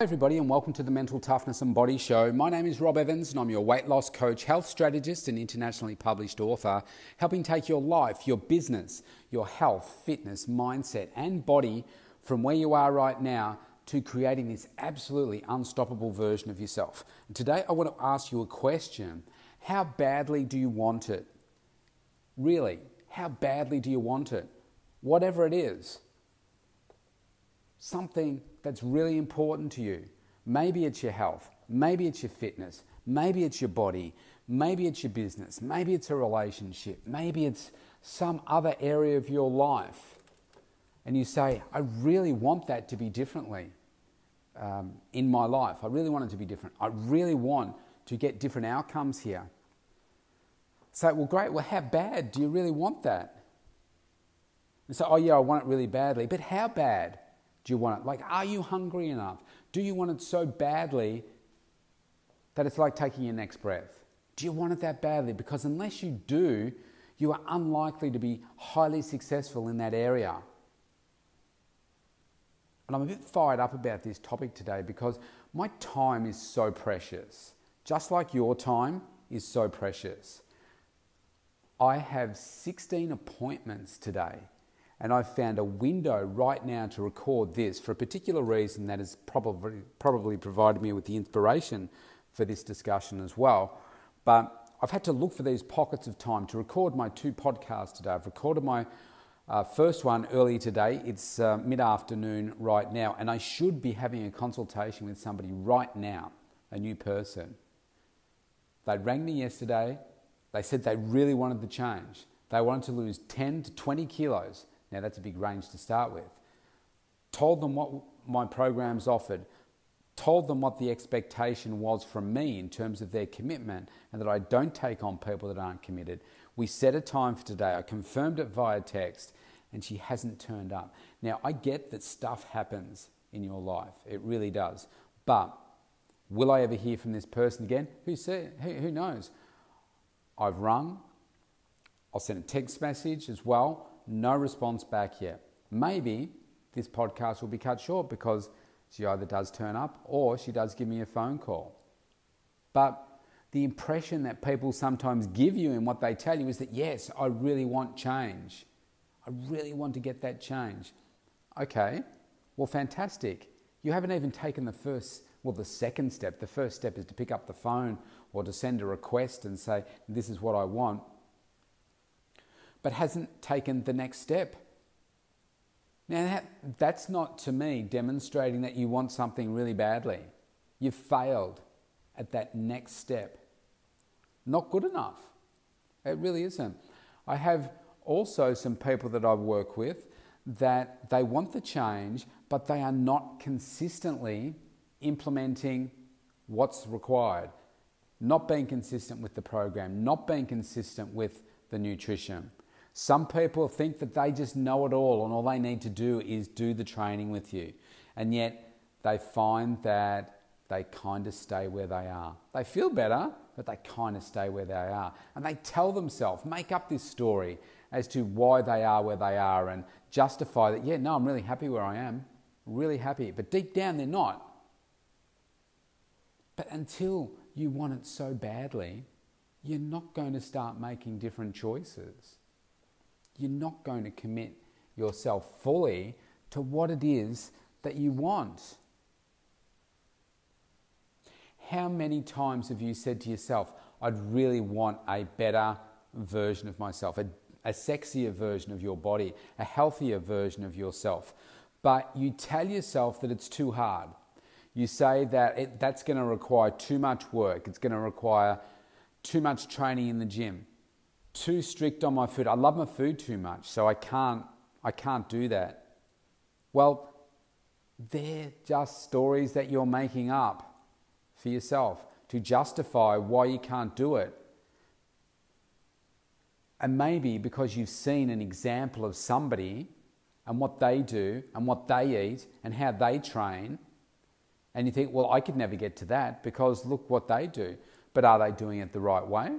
Hi everybody, and welcome to the Mental Toughness and Body Show. My name is Rob Evans and I'm your weight loss coach, health strategist and internationally published author, helping take your life, your business, your health, fitness, mindset and body from where you are right now to creating this absolutely unstoppable version of yourself. And today I want to ask you a question. How badly do you want it? Really, how badly do you want it? Whatever it is. Something that's really important to you. Maybe it's your health, maybe it's your fitness, maybe it's your body, maybe it's your business, maybe it's a relationship, maybe it's some other area of your life. And you say, I really want that to be differently in my life. I really want it to be different. I really want to get different outcomes here. Say, well, great, well, how bad do you really want that? And say, oh yeah, I want it really badly, but how bad? Do you want it? Like, are you hungry enough? Do you want it so badly that it's like taking your next breath? Do you want it that badly? Because unless you do, you are unlikely to be highly successful in that area. And I'm a bit fired up about this topic today because my time is so precious. Just like your time is so precious. I have 16 appointments today. And I've found a window right now to record this for a particular reason that has probably provided me with the inspiration for this discussion as well. But I've had to look for these pockets of time to record my 2 podcasts today. I've recorded my first one early today. It's mid-afternoon right now, and I should be having a consultation with somebody right now, a new person. They rang me yesterday. They said they really wanted the change. They wanted to lose 10 to 20 kilos. Now that's a big range to start with. Told them what my programs offered, told them what the expectation was from me in terms of their commitment and that I don't take on people that aren't committed. We set a time for today. I confirmed it via text and she hasn't turned up. Now I get that stuff happens in your life. It really does. But will I ever hear from this person again? Who knows? I've rung. I'll send a text message as well. No response back yet. Maybe this podcast will be cut short because she either does turn up or she does give me a phone call. But the impression that people sometimes give you in what they tell you is that, yes, I really want change. I really want to get that change. Okay, well, fantastic. You haven't even taken the second step. The first step is to pick up the phone or to send a request and say, this is what I want, but hasn't taken the next step. Now, that's not, to me, demonstrating that you want something really badly. You've failed at that next step. Not good enough. It really isn't. I have also some people that I work with that they want the change, but they are not consistently implementing what's required. Not being consistent with the program, not being consistent with the nutrition. Some people think that they just know it all and all they need to do is do the training with you. And yet they find that they kind of stay where they are. They feel better, but they kind of stay where they are. And they tell themselves, make up this story as to why they are where they are and justify that, yeah, no, I'm really happy where I am. Really happy. But deep down, they're not. But until you want it so badly, you're not going to start making different choices. You're not going to commit yourself fully to what it is that you want. How many times have you said to yourself, I'd really want a better version of myself, a sexier version of your body, a healthier version of yourself, but you tell yourself that it's too hard. You say that that's going to require too much work. It's going to require too much training in the gym. Too strict on my food. I love my food too much, so I can't do that. Well, they're just stories that you're making up for yourself to justify why you can't do it. And maybe because you've seen an example of somebody and what they do and what they eat and how they train, and you think, well, I could never get to that because look what they do. But are they doing it the right way?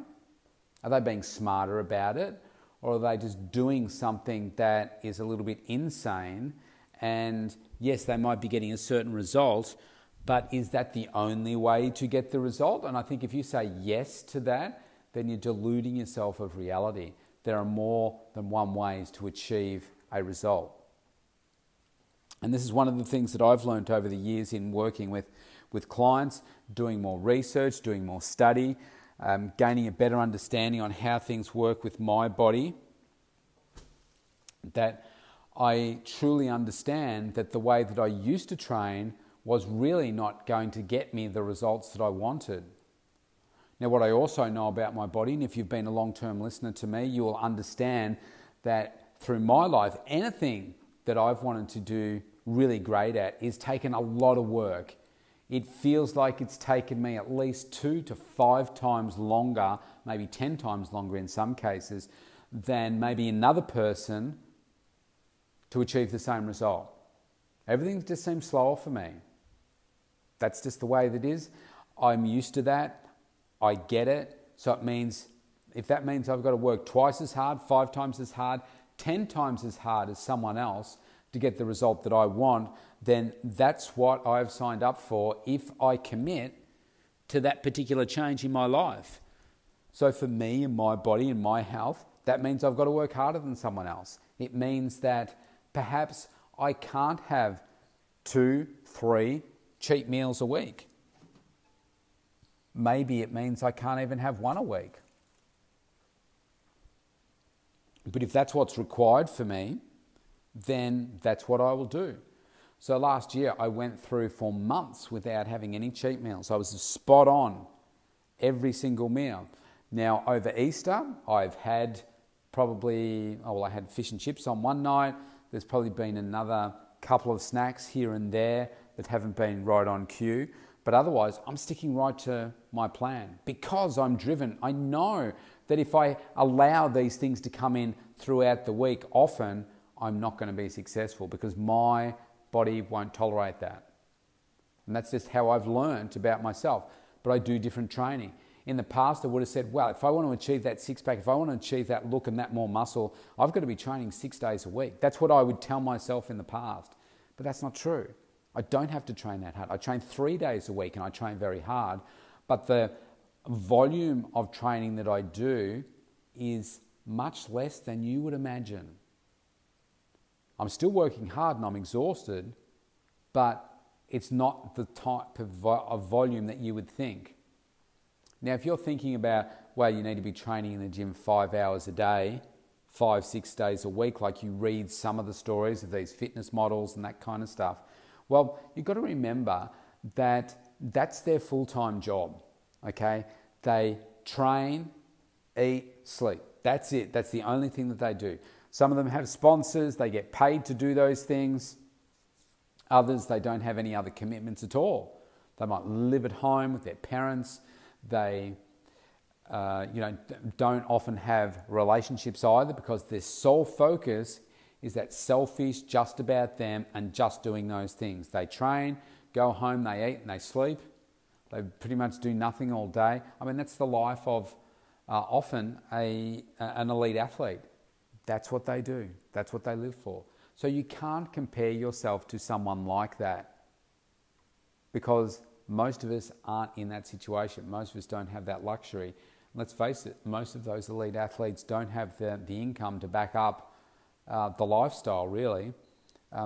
Are they being smarter about it? Or are they just doing something that is a little bit insane? And yes, they might be getting a certain result, But is that the only way to get the result? And I think if you say yes to that, then you're deluding yourself of reality. There are more than one ways to achieve a result. And this is one of the things that I've learned over the years in working with clients, doing more research, doing more study, gaining a better understanding on how things work with my body, that I truly understand that the way that I used to train was really not going to get me the results that I wanted. Now, what I also know about my body, and if you've been a long-term listener to me, you will understand that through my life, anything that I've wanted to do really great at is taken a lot of work. It feels like it's taken me at least 2 to 5 times longer, maybe 10 times longer in some cases, than maybe another person to achieve the same result. Everything just seems slower for me. That's just the way that it is. I'm used to that. I get it. So it means, if that means I've got to work twice as hard, 5 times as hard, 10 times as hard as someone else to get the result that I want, then that's what I've signed up for if I commit to that particular change in my life. So for me and my body and my health, that means I've got to work harder than someone else. It means that perhaps I can't have 2, 3 cheat meals a week. Maybe it means I can't even have 1 a week. But if that's what's required for me, then that's what I will do. So last year I went through for months without having any cheat meals. I was spot on every single meal. Now over Easter, I've had I had fish and chips on one night. There's probably been another couple of snacks here and there that haven't been right on cue. But otherwise, I'm sticking right to my plan because I'm driven. I know that if I allow these things to come in throughout the week, often I'm not going to be successful because my body won't tolerate that. And that's just how I've learned about myself. But I do different training. In the past, I would have said, well, if I want to achieve that six-pack, if I want to achieve that look and that more muscle, I've got to be training 6 days a week. That's what I would tell myself in the past. But that's not true. I don't have to train that hard. I train 3 days a week and I train very hard. But the volume of training that I do is much less than you would imagine. I'm still working hard and I'm exhausted, but it's not the type of volume that you would think. Now, if you're thinking about, well, you need to be training in the gym 5 hours a day, 5, 6 days a week, like you read some of the stories of these fitness models and that kind of stuff, well, you've got to remember that that's their full-time job, okay? They train, eat, sleep. That's it. That's the only thing that they do. Some of them have sponsors. They get paid to do those things. Others, they don't have any other commitments at all. They might live at home with their parents. They don't often have relationships either because their sole focus is that selfish, just about them and just doing those things. They train, go home, they eat and they sleep. They pretty much do nothing all day. I mean, that's the life of often an elite athlete. That's what they do. That's what they live for. So you can't compare yourself to someone like that because most of us aren't in that situation. Most of us don't have that luxury. Let's face it, most of those elite athletes don't have the income to back up the lifestyle, really.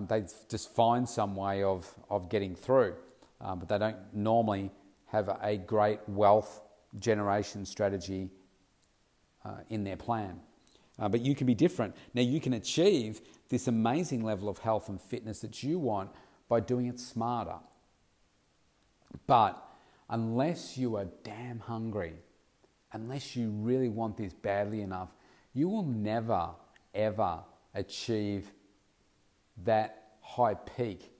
They just find some way of getting through, but they don't normally have a great wealth generation strategy in their plan. But you can be different. Now, you can achieve this amazing level of health and fitness that you want by doing it smarter. But unless you are damn hungry, unless you really want this badly enough, you will never, ever achieve that high peak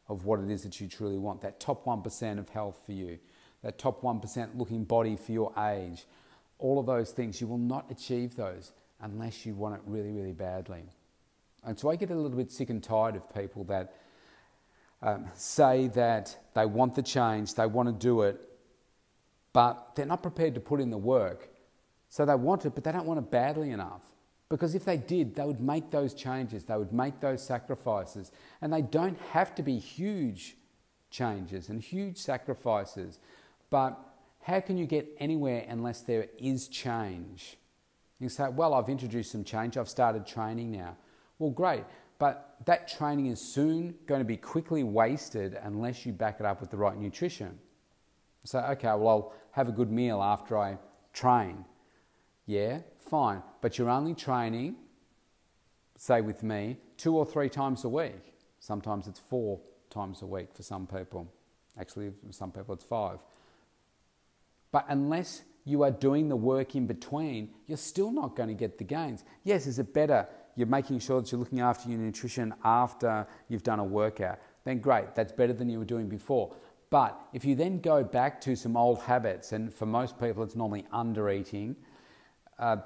of what it is that you truly want, that top 1% of health for you, that top 1% looking body for your age. All of those things, you will not achieve those unless you want it really, really badly. And so I get a little bit sick and tired of people that say that they want the change, they want to do it, but they're not prepared to put in the work. So they want it, but they don't want it badly enough. Because if they did, they would make those changes, they would make those sacrifices, and they don't have to be huge changes and huge sacrifices. But how can you get anywhere unless there is change? You say, well, I've introduced some change. I've started training now. Well, great. But that training is soon going to be quickly wasted unless you back it up with the right nutrition. So, okay, well, I'll have a good meal after I train. Yeah, fine. But you're only training, say with me, 2 or 3 times a week. Sometimes it's 4 times a week for some people. Actually, for some people it's 5. But unless you are doing the work in between, you're still not going to get the gains. Yes, is it better you're making sure that you're looking after your nutrition after you've done a workout? Then great, that's better than you were doing before. But if you then go back to some old habits, and for most people it's normally under-eating,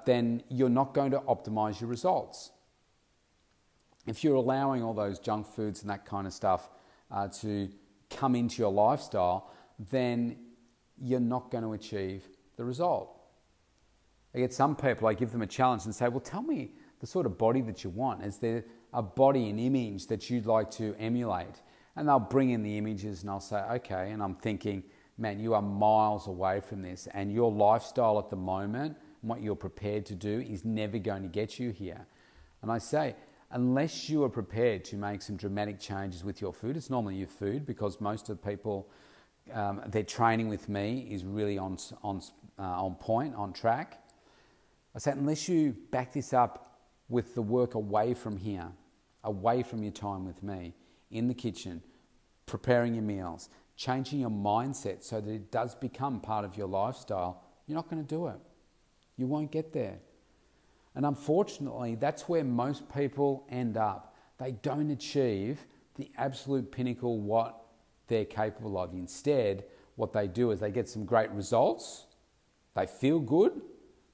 then you're not going to optimize your results. If you're allowing all those junk foods and that kind of stuff to come into your lifestyle, then you're not going to achieve the result. I get some people, I give them a challenge and say, well, tell me the sort of body that you want. Is there a body, an image that you'd like to emulate? And they'll bring in the images and I'll say, okay. And I'm thinking, man, you are miles away from this, and your lifestyle at the moment and what you're prepared to do is never going to get you here. And I say, unless you are prepared to make some dramatic changes with your food, it's normally your food, because most of the people, their training with me is really on point, on track. I say, unless you back this up with the work away from here, away from your time with me, in the kitchen, preparing your meals, changing your mindset so that it does become part of your lifestyle, you're not going to do it. You won't get there. And unfortunately, that's where most people end up. They don't achieve the absolute pinnacle what they're capable of. Instead, what they do is they get some great results, they feel good,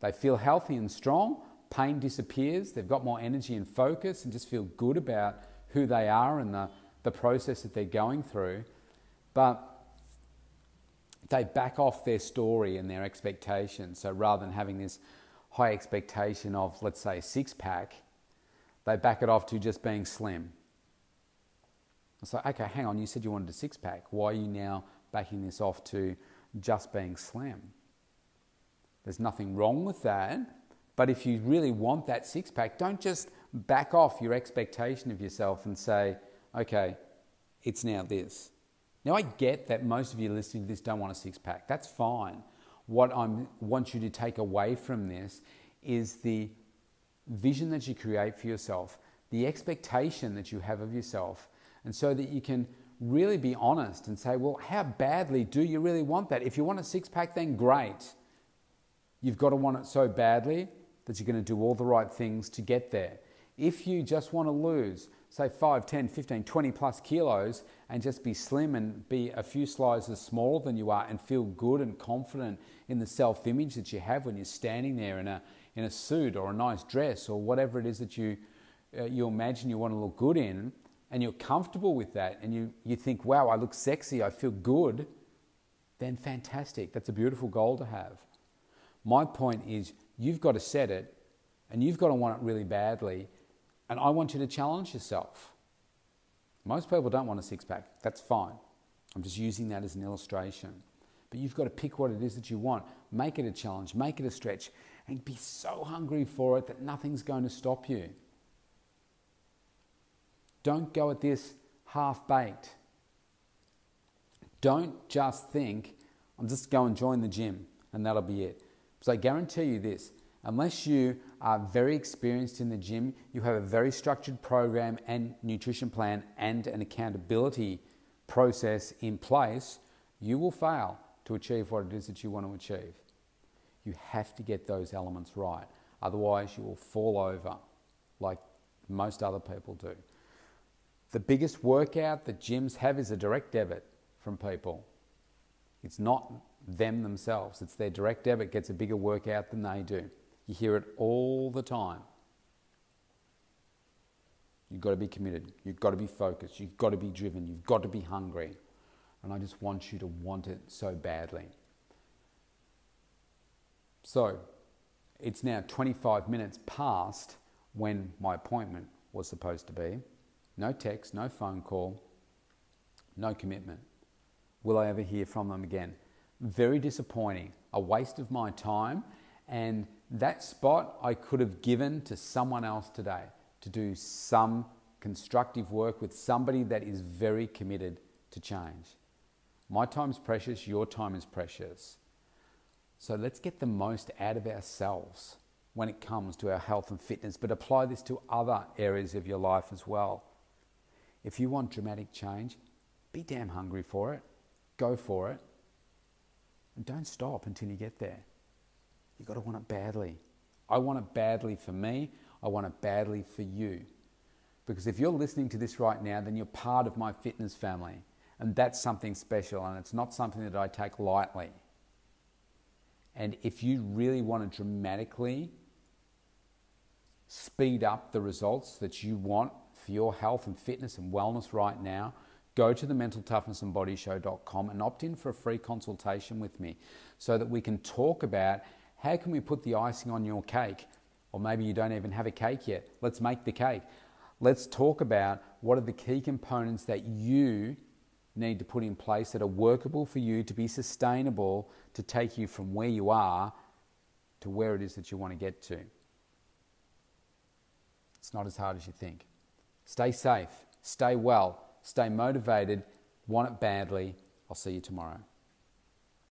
they feel healthy and strong, pain disappears, they've got more energy and focus and just feel good about who they are and the process that they're going through. But they back off their story and their expectations. So rather than having this high expectation of, let's say, a 6-pack, they back it off to just being slim. It's like, okay, hang on, you said you wanted a 6-pack. Why are you now backing this off to just being slim? There's nothing wrong with that, but if you really want that 6-pack, don't just back off your expectation of yourself and say, okay, it's now this. Now, I get that most of you listening to this don't want a 6-pack. That's fine. What I want you to take away from this is the vision that you create for yourself, the expectation that you have of yourself, and so that you can really be honest and say, well, how badly do you really want that? If you want a 6-pack, then great. You've got to want it so badly that you're going to do all the right things to get there. If you just want to lose, say 5, 10, 15, 20 plus kilos and just be slim and be a few sizes smaller than you are and feel good and confident in the self-image that you have when you're standing there in a suit or a nice dress or whatever it is that you imagine you want to look good in, and you're comfortable with that, and you think, wow, I look sexy, I feel good, then fantastic. That's a beautiful goal to have. My point is, you've got to set it, and you've got to want it really badly, and I want you to challenge yourself. Most people don't want a 6-pack. That's fine. I'm just using that as an illustration. But you've got to pick what it is that you want. Make it a challenge, make it a stretch, and be so hungry for it that nothing's going to stop you. Don't go at this half-baked. Don't just think, I'm just going to join the gym and that'll be it. So I guarantee you this, unless you are very experienced in the gym, you have a very structured program and nutrition plan and an accountability process in place, you will fail to achieve what it is that you want to achieve. You have to get those elements right. Otherwise, you will fall over like most other people do. The biggest workout that gyms have is a direct debit from people. It's not them themselves. It's their direct debit gets a bigger workout than they do. You hear it all the time. You've got to be committed. You've got to be focused. You've got to be driven. You've got to be hungry. And I just want you to want it so badly. So, it's now 25 minutes past when my appointment was supposed to be. No text, no phone call, no commitment. will I ever hear from them again? Very disappointing, a waste of my time, and that spot I could have given to someone else today to do some constructive work with somebody that is very committed to change. My time is precious, your time is precious. So let's get the most out of ourselves when it comes to our health and fitness, but apply this to other areas of your life as well. If you want dramatic change, be damn hungry for it, go for it, and don't stop until you get there. You've got to want it badly. I want it badly for me, I want it badly for you. Because if you're listening to this right now, then you're part of my fitness family. And that's something special, and it's not something that I take lightly. And if you really want to dramatically speed up the results that you want for your health and fitness and wellness right now, go to the mentaltoughnessandbodyshow.com and opt in for a free consultation with me so that we can talk about how can we put the icing on your cake. Or maybe you don't even have a cake yet. Let's make the cake. Let's talk about what are the key components that you need to put in place that are workable for you to be sustainable, to take you from where you are to where it is that you want to get to. It's not as hard as you think. Stay safe, stay well, stay motivated, want it badly. I'll see you tomorrow.